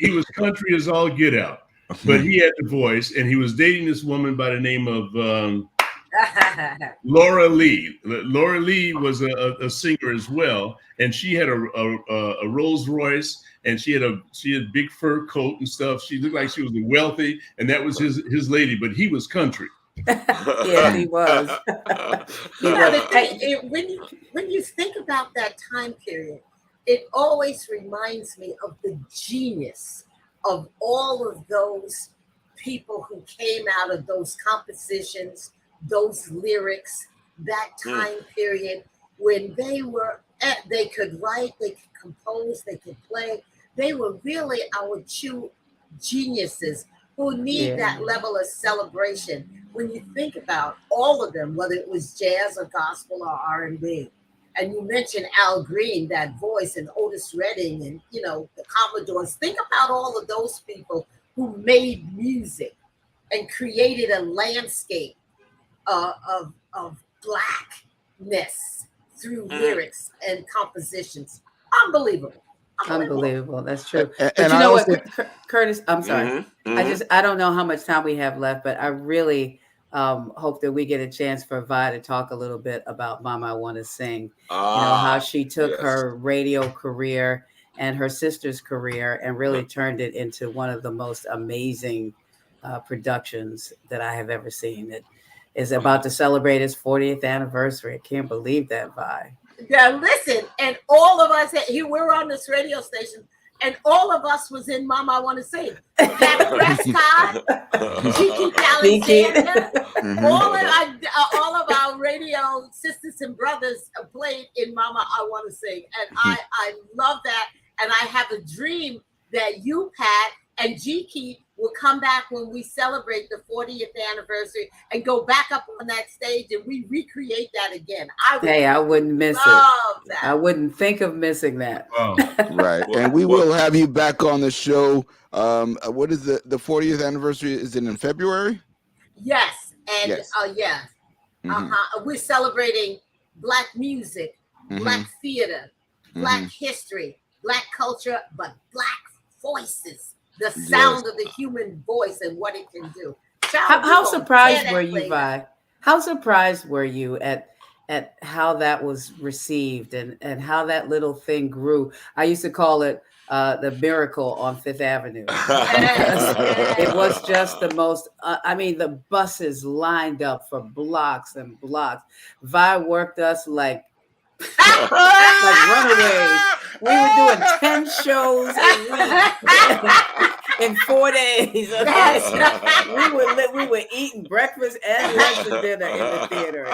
He was country as all get out, but he had the voice, and he was dating this woman by the name of Laura Lee. Laura Lee was a singer as well, and she had a Rolls Royce, and she had a big fur coat and stuff. She looked like she was wealthy, and that was his lady. But he was country. Yeah, he was. When you think about that time period, it always reminds me of the genius of all of those people who came out of those compositions, those lyrics, that time period when they could write, they could compose, they could play. They were really our true geniuses who need that level of celebration. When you think about all of them, whether it was jazz or gospel or R&B, and you mentioned Al Green, that voice, and Otis Redding, and you know the Commodores. Think about all of those people who made music and created a landscape of blackness through lyrics and compositions. Unbelievable. That's true. But and you know also, what, Curtis? I'm sorry. I don't know how much time we have left, but I really hope that we get a chance for Vi to talk a little bit about Mama I Want to Sing. You know, how she took her radio career and her sister's career and really turned it into one of the most amazing productions that I have ever seen. It is about to celebrate its 40th anniversary. I can't believe that, Vi. Yeah, listen, and all of us, we're on this radio station, and all of us was in Mama I Want to Sing. Pat Prescott, G.K. Alexander, all of our radio sisters and brothers played in Mama I Want to Sing. And I love that. And I have a dream that you, Pat, and G.K. will come back when we celebrate the 40th anniversary and go back up on that stage and we recreate that again. I wouldn't miss it. That. I wouldn't think of missing that. Oh. Right. And we will have you back on the show. What is the 40th anniversary? Is it in February? Yes. And we're celebrating Black music, Black theater, Black history, Black culture, but Black voices. The sound of the human voice and what it can do. How surprised were you, Vi? How surprised were you at how that was received and how that little thing grew? I used to call it the miracle on Fifth Avenue because it was just the most. I mean, the buses lined up for blocks and blocks. Vi worked us like runaways. We were doing 10 shows a week in 4 days. Okay? We were eating breakfast and lunch and dinner in the theater.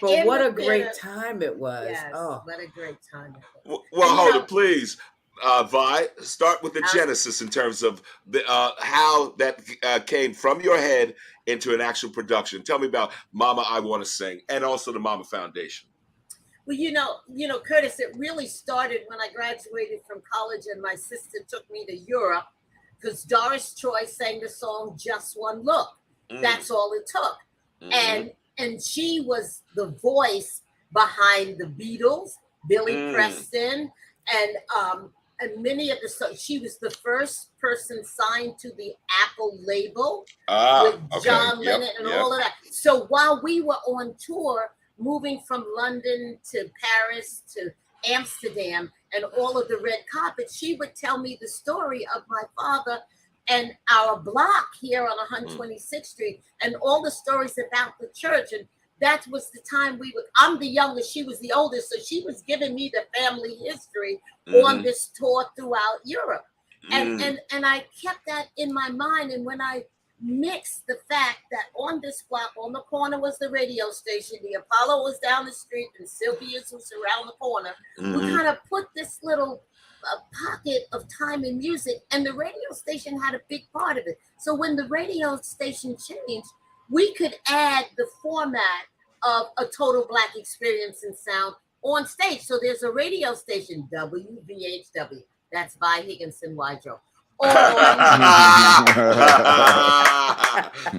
But what a great time it was. Yes, oh, what a great time it was. Well, hold it, please. Vi, start with the genesis in terms of the how that came from your head into an actual production. Tell me about Mama I Want to Sing and also the Mama Foundation. Well, you know, Curtis, it really started when I graduated from college and my sister took me to Europe because Doris Troy sang the song Just One Look. That's all it took. And she was the voice behind the Beatles, Billy Preston, and many of the songs. She was the first person signed to the Apple label with John Lennon and all of that. So while we were on tour, moving from London to Paris to Amsterdam and all of the red carpet, she would tell me the story of my father and our block here on 126th Street and all the stories about the church. And that was the time I'm the youngest, she was the oldest. So she was giving me the family history on this tour throughout Europe. And I kept that in my mind. And when I mixed the fact that on this block, on the corner was the radio station, the Apollo was down the street, and Sylvia's was around the corner. We kind of put this little pocket of time in music, and the radio station had a big part of it. So when the radio station changed, we could add the format of a total Black experience and sound on stage. So there's a radio station, WBHW, that's Vy Higginson, Wydro.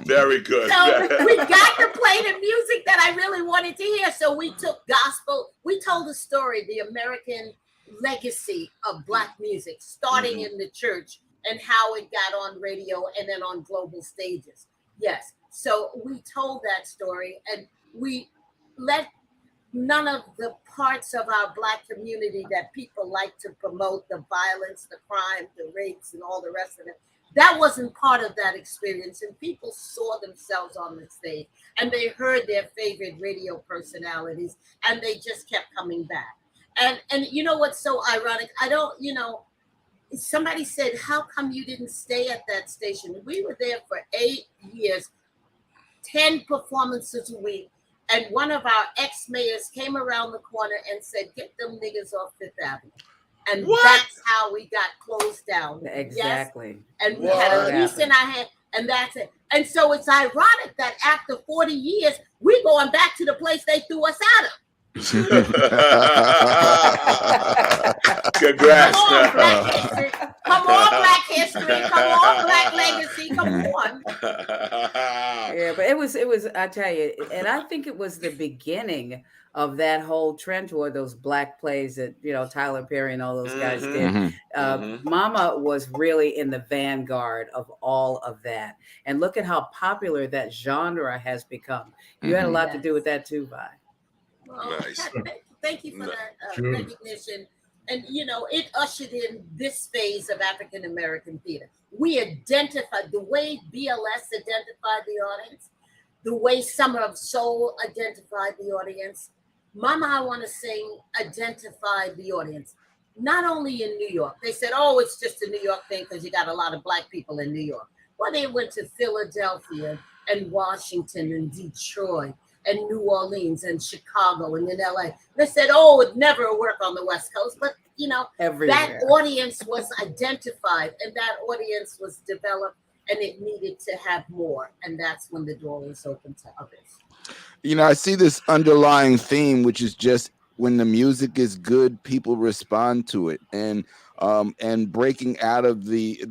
Very good. So we got to play the music that I really wanted to hear. So we took gospel. We told the story, the American legacy of Black music, starting in the church and how it got on radio and then on global stages. Yes. So we told that story, and we let none of the parts of our Black community that people like to promote, the violence, the crime, the rapes, and all the rest of it, that wasn't part of that experience. And people saw themselves on the stage, and they heard their favorite radio personalities, and they just kept coming back. And you know what's so ironic? Somebody said, how come you didn't stay at that station? We were there for 8 years, 10 performances a week. And one of our ex-mayors came around the corner and said, get them niggas off Fifth Avenue. And that's how we got closed down. Exactly. Yes? And we had a lease in our hand, and that's it. And so it's ironic that after 40 years, we're going back to the place they threw us out of. Congrats. Come on, Black history. Come on, Black legacy. Come on. Yeah, but it was, I tell you, and I think it was the beginning of that whole trend toward those Black plays that, Tyler Perry and all those guys did. Mama was really in the vanguard of all of that. And look at how popular that genre has become. You had a lot to do with that too, Vi. Well, nice. Thank you for that recognition. And, it ushered in this phase of African American theater. We identified the way BLS identified the audience, the way Summer of Soul identified the audience. Mama I Want to Sing identified the audience, not only in New York. They said, oh, it's just a New York thing because you got a lot of Black people in New York. Well, they went to Philadelphia and Washington and Detroit and New Orleans and Chicago and then LA. They said, oh, it never work on the West Coast. But, everywhere. That audience was identified and that audience was developed, and it needed to have more. And that's when the door was open to others. I see this underlying theme, which is just when the music is good, people respond to it. And breaking out of the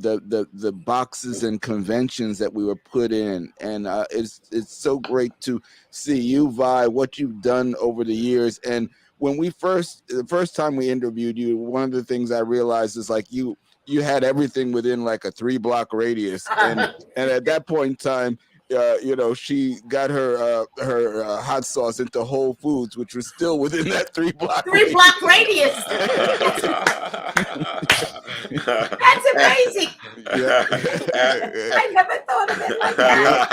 boxes and conventions that we were put in. And it's so great to see you, Vi, what you've done over the years. And when the first time we interviewed you, one of the things I realized is like you had everything within like a 3-block radius. And at that point in time, she got her hot sauce into Whole Foods, which was still within that 3-block radius. That's amazing. Yeah. I never thought of it like that.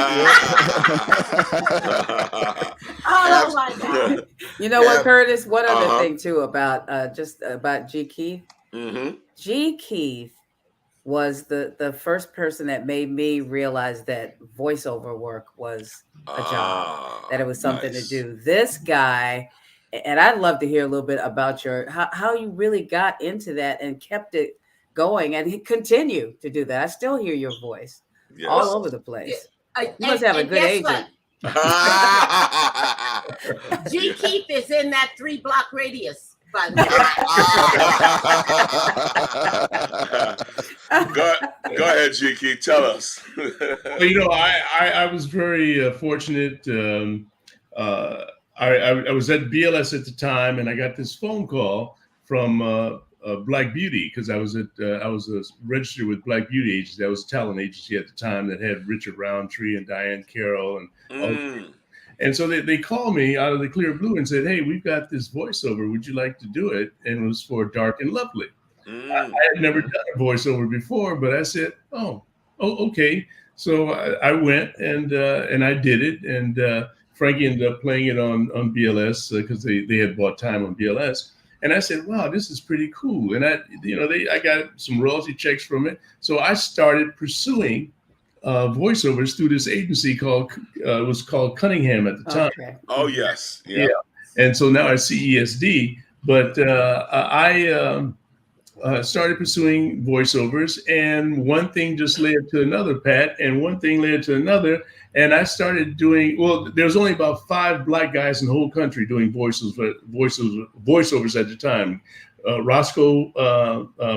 Oh my God. You know what, Curtis? One other thing too about G. Keith. Mm-hmm. G. Keith was the first person that made me realize that voiceover work was a job, that it was something to do. This guy, and I'd love to hear a little bit about how you really got into that and kept it going, and he continued to do that. I still hear your voice all over the place. You must have a good agent. G. Keith is in that 3-block radius, by the way. Go ahead, G. Keith. Tell us. Well, I was very fortunate. I was at BLS at the time, and I got this phone call from Black Beauty, because I was registered with Black Beauty Agency. That was a talent agency at the time that had Richard Roundtree and Diane Carroll and so they called me out of the clear blue and said, "Hey, we've got this voiceover. Would you like to do it?" And it was for Dark and Lovely. I had never done a voiceover before, but I said, "Oh, okay." So I went and I did it, and Frankie ended up playing it on BLS because they had bought time on BLS. And I said, "Wow, this is pretty cool." And I got some royalty checks from it. So I started pursuing voiceovers through this agency called Cunningham at the time. Okay. Oh yes, yeah. And so now I CESD, but I started pursuing voiceovers, and one thing just led to another, Pat, and one thing led to another, and I started doing. Well, there was only about 5 Black guys in the whole country doing voiceovers at the time. Roscoe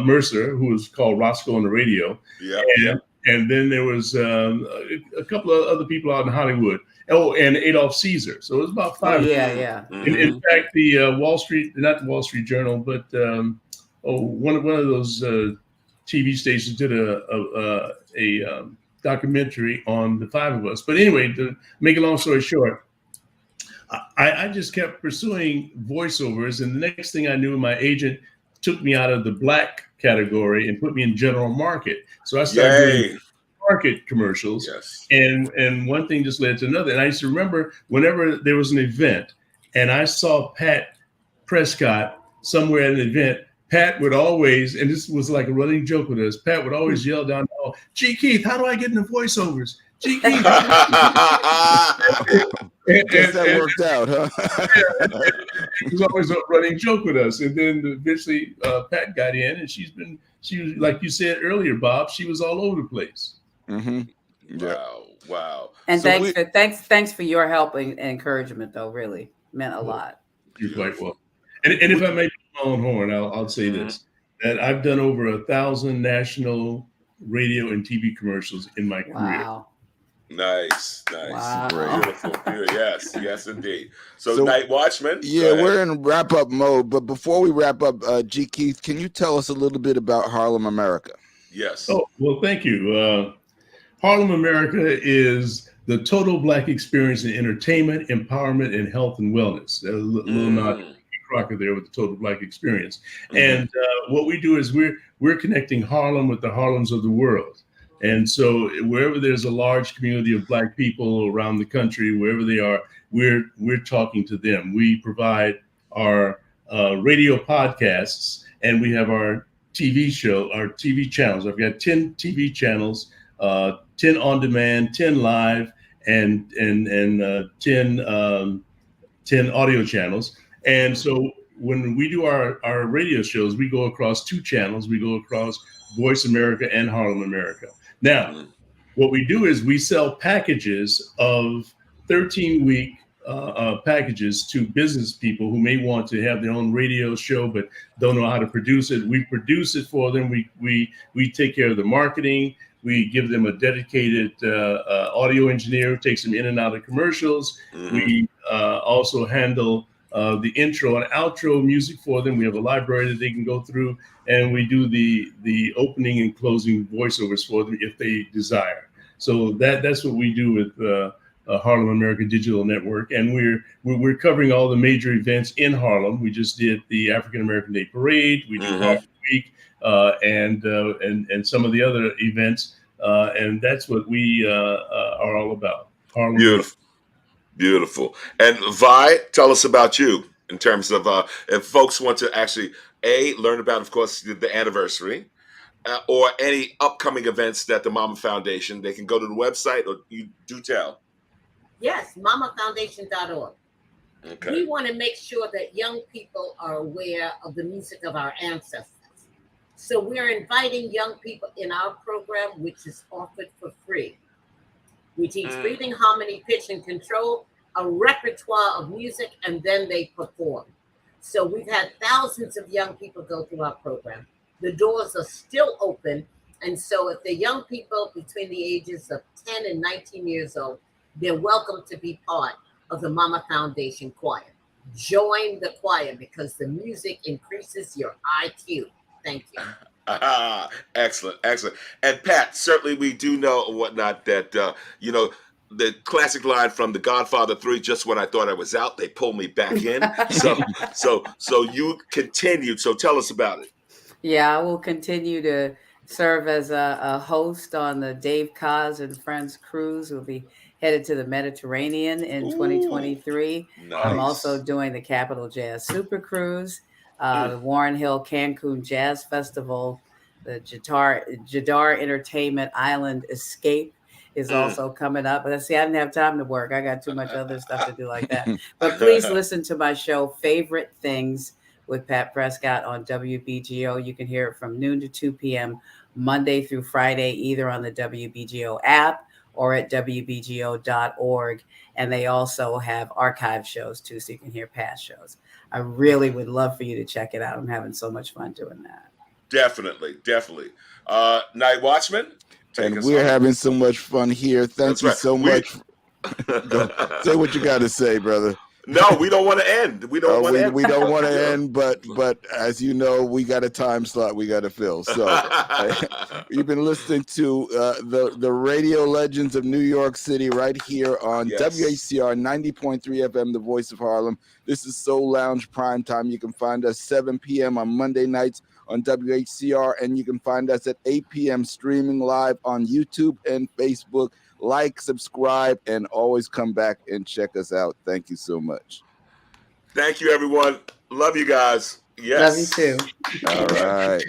Mercer, who was called Roscoe on the radio. Yeah. And then there was a couple of other people out in Hollywood. Oh, and Adolph Caesar. So it was about 5. Yeah. In fact, the not the Wall Street Journal, but one of those TV stations did a documentary on the 5 of us. But anyway, to make a long story short, I just kept pursuing voiceovers, and the next thing I knew, my agent took me out of the Black category and put me in general market. So I started doing market commercials, and one thing just led to another. And I used to remember whenever there was an event and I saw Pat Prescott somewhere at an event, Pat would always, and this was like a running joke with us, Pat would always yell down, "Oh, G. Keith, how do I get into voiceovers? G. Keith." Guess that worked out, huh? It was always a running joke with us. And then eventually Pat got in, and she was, like you said earlier, Bob, she was all over the place. Mm-hmm. Yeah. Wow. And thanks for your help and encouragement, though. Really meant a lot. You're quite welcome. And if I may be my own horn, I'll say this, that I've done over 1,000 national radio and TV commercials in my career. Wow. Nice. Wow. Beautiful. Yes, indeed. So NightWatchman. Yeah, we're in wrap-up mode, but before we wrap up, G. Keith, can you tell us a little bit about Harlem America? Yes. Oh, well, thank you. Harlem America is the total Black experience in entertainment, empowerment, and health and wellness. A little nod Crocker there with the total Black experience. And what we do is we're connecting Harlem with the Harlems of the world. And so wherever there's a large community of Black people around the country, wherever they are, we're talking to them. We provide our radio podcasts, and we have our TV show, our TV channels. I've got 10 TV channels, 10 on demand, 10 live, and 10 audio channels. And so when we do our radio shows, we go across 2 channels. We go across Voice America and Harlem America. Now, what we do is we sell packages of 13-week packages to business people who may want to have their own radio show but don't know how to produce it. We produce it for them. We take care of the marketing. We give them a dedicated audio engineer who takes them in and out of commercials. We also handle the intro and outro music for them. We have a library that they can go through, and we do the opening and closing voiceovers for them if they desire. So that's what we do with Harlem American Digital Network, and we're covering all the major events in Harlem. We just did the African American Day Parade. We do Harlem Week, and some of the other events, and that's what we are all about. Harlem Beautiful, beautiful. And Vi, tell us about you in terms of if folks want to actually learn about, of course, the anniversary. Or any upcoming events that the Mama Foundation, they can go to the website, or you do tell. Yes, mamafoundation.org. Okay. We want to make sure that young people are aware of the music of our ancestors. So we're inviting young people in our program, which is offered for free. We teach breathing, harmony, pitch, and control, a repertoire of music, and then they perform. So we've had thousands of young people go through our program. The doors are still open. And so if they're young people between the ages of 10 and 19 years old, they're welcome to be part of the Mama Foundation Choir. Join the choir because the music increases your IQ. Thank you. Excellent, excellent. And Pat, certainly we do know whatnot that, the classic line from The Godfather 3, just when I thought I was out, they pulled me back in. So you continued. So tell us about it. Yeah, I will continue to serve as a host on the Dave Koz and Friends cruise. We'll be headed to the Mediterranean in 2023. Nice. I'm also doing the Capital Jazz Super Cruise, the Warren Hill Cancun Jazz Festival, the Jadar Entertainment Island Escape is also coming up. But see, I didn't have time to work. I got too much other stuff to do like that. But please listen to my show, Favorite Things, with Pat Prescott on WBGO. You can hear it from noon to 2 p.m. Monday through Friday, either on the WBGO app or at WBGO.org. And they also have archive shows too, so you can hear past shows. I really would love for you to check it out. I'm having so much fun doing that. Definitely. NightWatchman? And we're having so much fun here. Thank you so much. Say what you got to say, brother. No, we don't want to end. We don't want to end. We don't want to end, but as you know, we got a time slot we got to fill. So you've been listening to the Radio Legends of New York City right here on WHCR 90.3 FM, the voice of Harlem. This is Soul Lounge Primetime. You can find us 7 p.m. on Monday nights on WHCR, and you can find us at 8 p.m. streaming live on YouTube and Facebook. Like, subscribe, and always come back and check us out. Thank you so much. Thank you, everyone. Love you guys. Yes. Love you too. All right.